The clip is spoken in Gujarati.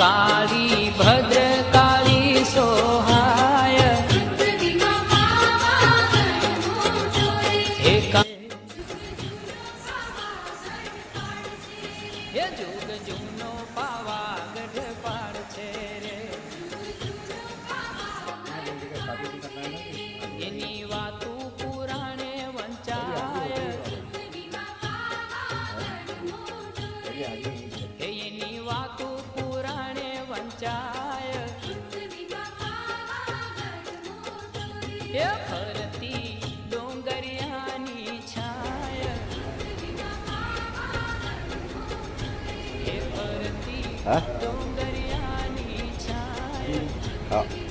કાળી ભદ્રકાળી સોહાય હે જુગ જૂનો પાવાગઢ પાડ છે રે એની વાતું પુરાણે વંચાય એની વાતું પુરાણે વંચાય એ ફરતી ડોંગરિયાની છાય એ ફરતી ડોંગરિયાની છાય